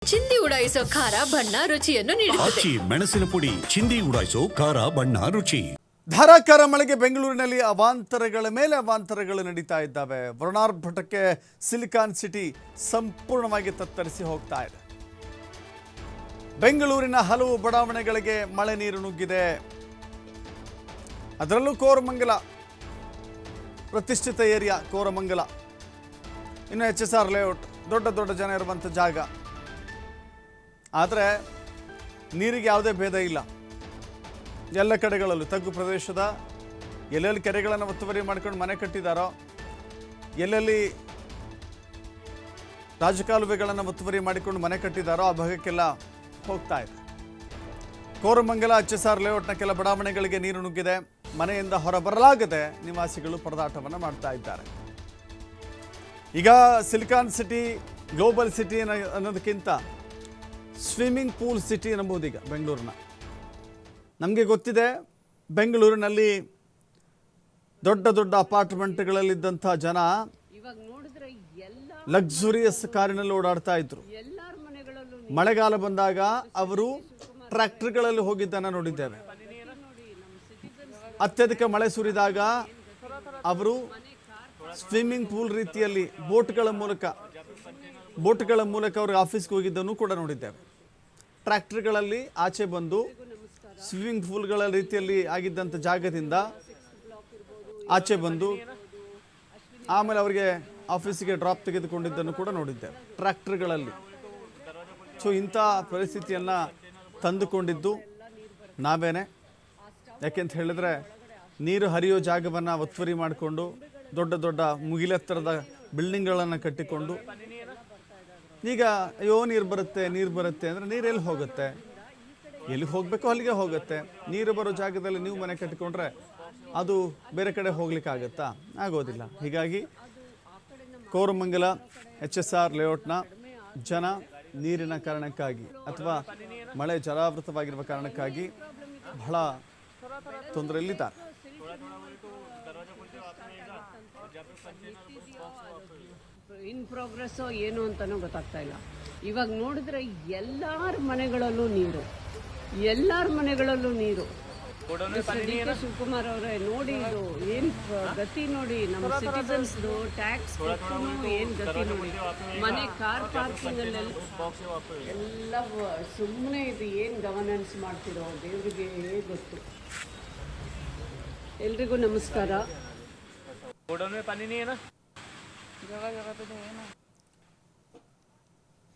ಚಿಂದಿ ಉಡಾಯಿಸೋ ಖಾರ ಬಣ್ಣ ರುಚಿಯನ್ನು ನೀಡುತ್ತದೆ. ಆಚಿ ಮೆಣಸಿನ ಪುಡಿ ಚಿಂದಿ ಉಡಾಯಿಸೋ ಖಾರ ಬಣ್ಣ ರುಚಿ. ಧಾರಾಕಾರ ಮಳೆಗೆ ಬೆಂಗಳೂರಿನಲ್ಲಿ ಅವಾಂತರಗಳ ಮೇಲೆ ಅವಾಂತರಗಳು ನಡೀತಾ ಇದ್ದಾವೆ. ವರ್ಣಾರ್ಭಟಕ್ಕೆ ಸಿಲಿಕಾನ್ ಸಿಟಿ ಸಂಪೂರ್ಣವಾಗಿ ತತ್ತರಿಸಿ ಹೋಗ್ತಾ ಇದೆ. ಬೆಂಗಳೂರಿನ ಹಲವು ಬಡಾವಣೆಗಳಿಗೆ ಮಳೆ ನೀರು ನುಗ್ಗಿದೆ. ಅದರಲ್ಲೂ ಕೋರಮಂಗಲ ಪ್ರತಿಷ್ಠಿತ ಏರಿಯಾ ಕೋರಮಂಗಲ, ಇನ್ನು HSR ಲೇಔಟ್, ದೊಡ್ಡ ದೊಡ್ಡ ಜನ ಇರುವಂಥ ಜಾಗ. ಆದರೆ ನೀರಿಗೆ ಯಾವುದೇ ಭೇದ ಇಲ್ಲ. ಎಲ್ಲ ಕಡೆಗಳಲ್ಲೂ ತಗ್ಗು ಪ್ರದೇಶದ ಎಲ್ಲೆಲ್ಲಿ ಕೆರೆಗಳನ್ನು ಒತ್ತುವರಿ ಮಾಡ್ಕೊಂಡು ಮನೆ ಕಟ್ಟಿದಾರೋ, ಎಲ್ಲೆಲ್ಲಿ ರಾಜಕಾಲುವೆಗಳನ್ನು ಒತ್ತುವರಿ ಮಾಡಿಕೊಂಡು ಮನೆ ಕಟ್ಟಿದಾರೋ ಆ ಭಾಗಕ್ಕೆಲ್ಲ ಹೋಗ್ತಾ ಇದೆ. ಕೋರಮಂಗಲ HSR ಲೇಔಟ್ನ ಕೆಲ ಬಡಾವಣೆಗಳಿಗೆ ನೀರು ನುಗ್ಗಿದೆ. ಮನೆಯಿಂದ ಹೊರಬರಲಾಗದೆ ನಿವಾಸಿಗಳು ಪರದಾಟವನ್ನು ಮಾಡ್ತಾ ಇದ್ದಾರೆ. ಈಗ ಸಿಲಿಕಾನ್ ಸಿಟಿ, ಗ್ಲೋಬಲ್ ಸಿಟಿ ಅನ್ನೋದಕ್ಕಿಂತ ಸ್ವಿಮ್ಮಿಂಗ್ ಪೂಲ್ ಸಿಟಿ ಅನ್ನಬಹುದು ಈಗ ಬೆಂಗಳೂರನ್ನ. ನಮಗೆ ಗೊತ್ತಿದೆ, ಬೆಂಗಳೂರಿನಲ್ಲಿ ದೊಡ್ಡ ದೊಡ್ಡ ಅಪಾರ್ಟ್ಮೆಂಟ್ಗಳಲ್ಲಿದ್ದಂಥ ಜನ ಲಕ್ಸುರಿಯಸ್ ಕಾರಿನಲ್ಲಿ ಓಡಾಡ್ತಾ ಇದ್ರು. ಮಳೆಗಾಲ ಬಂದಾಗ ಅವರು ಟ್ರ್ಯಾಕ್ಟರ್ಗಳಲ್ಲಿ ಹೋಗಿದ್ದನ್ನು ನೋಡಿದ್ದೇವೆ. ಅತ್ಯಧಿಕ ಮಳೆ ಸುರಿದಾಗ ಅವರು ಸ್ವಿಮ್ಮಿಂಗ್ ಪೂಲ್ ರೀತಿಯಲ್ಲಿ ಬೋಟ್ಗಳ ಮೂಲಕ ಅವ್ರಿಗೆ ಆಫೀಸ್ಗೆ ಹೋಗಿದ್ದನ್ನು ಕೂಡ ನೋಡಿದ್ದೇವೆ. ಟ್ರ್ಯಾಕ್ಟರ್ಗಳಲ್ಲಿ ಆಚೆ ಬಂದು ಸ್ವಿಮ್ಮಿಂಗ್ ಪೂಲ್ಗಳ ರೀತಿಯಲ್ಲಿ ಆಗಿದ್ದಂಥ ಜಾಗದಿಂದ ಆಚೆ ಬಂದು ಆಮೇಲೆ ಅವರಿಗೆ ಆಫೀಸಿಗೆ ಡ್ರಾಪ್ ತೆಗೆದುಕೊಂಡಿದ್ದನ್ನು ಕೂಡ ನೋಡಿದ್ದೇವೆ ಟ್ರ್ಯಾಕ್ಟರ್ಗಳಲ್ಲಿ. ಸೊ ಇಂಥ ಪರಿಸ್ಥಿತಿಯನ್ನು ತಂದುಕೊಂಡಿದ್ದು ನಾವೇನೆ. ಯಾಕೆಂತ ಹೇಳಿದ್ರೆ ನೀರು ಹರಿಯೋ ಜಾಗವನ್ನು ಒತ್ತುವರಿ ಮಾಡಿಕೊಂಡು ದೊಡ್ಡ ದೊಡ್ಡ ಮುಗಿಲೆತ್ತರದ ಬಿಲ್ಡಿಂಗ್ಗಳನ್ನು ಕಟ್ಟಿಕೊಂಡು ಈಗ ಅಯ್ಯೋ ನೀರು ಬರುತ್ತೆ ಅಂದರೆ ನೀರು ಎಲ್ಲಿ ಹೋಗುತ್ತೆ? ಎಲ್ಲಿಗೆ ಹೋಗಬೇಕೋ ಅಲ್ಲಿಗೆ ಹೋಗುತ್ತೆ. ನೀರು ಬರೋ ಜಾಗದಲ್ಲಿ ನೀವು ಮನೆ ಕಟ್ಟಿಕೊಂಡ್ರೆ ಅದು ಬೇರೆ ಕಡೆ ಹೋಗ್ಲಿಕ್ಕಾಗತ್ತಾ? ಆಗೋದಿಲ್ಲ. ಹೀಗಾಗಿ ಕೋರಮಂಗಲ HSR ಲೇಔಟ್ನ ಜನ ನೀರಿನ ಕಾರಣಕ್ಕಾಗಿ ಅಥವಾ ಮಳೆ ಜಲಾವೃತವಾಗಿರುವ ಕಾರಣಕ್ಕಾಗಿ ಬಹಳ ತೊಂದರೆಯಲ್ಲಿದ್ದಾರೆ. ಇನ್ ಪ್ರೋಗ್ರೆಸ್ ಏನು ಅಂತಾನೂ ಗೊತ್ತಾಗ್ತಾ ಇಲ್ಲ. ಇವಾಗ ನೋಡಿದ್ರೆ ಎಲ್ಲಾರ ಮನೆಗಳಲ್ಲೂ ನೀರು. DK ಶಿವಕುಮಾರ್ ಅವರೇ ನೋಡಿ, ಇದು ಏನ್ ಗತಿ ನೋಡಿ, ನಮ್ಮ ಸಿಟಿಸನ್ಸ್ದು ಟ್ಯಾಕ್ಸ್ ಏನ್ ಗತಿ ನೋಡಿ. ಮನೆ ಕಾರ್ ಪಾರ್ಕಿಂಗ್ ಅಲ್ಲೆಲ್ಲ ಎಲ್ಲ ಸುಮ್ಮನೆ ಇದು ಏನ್ ಗವರ್ನೆನ್ಸ್ ಮಾಡ್ತಿರೋ ದೇವರಿಗೆ ಗೊತ್ತು. ಎಲ್ರಿಗೂ ನಮಸ್ಕಾರ.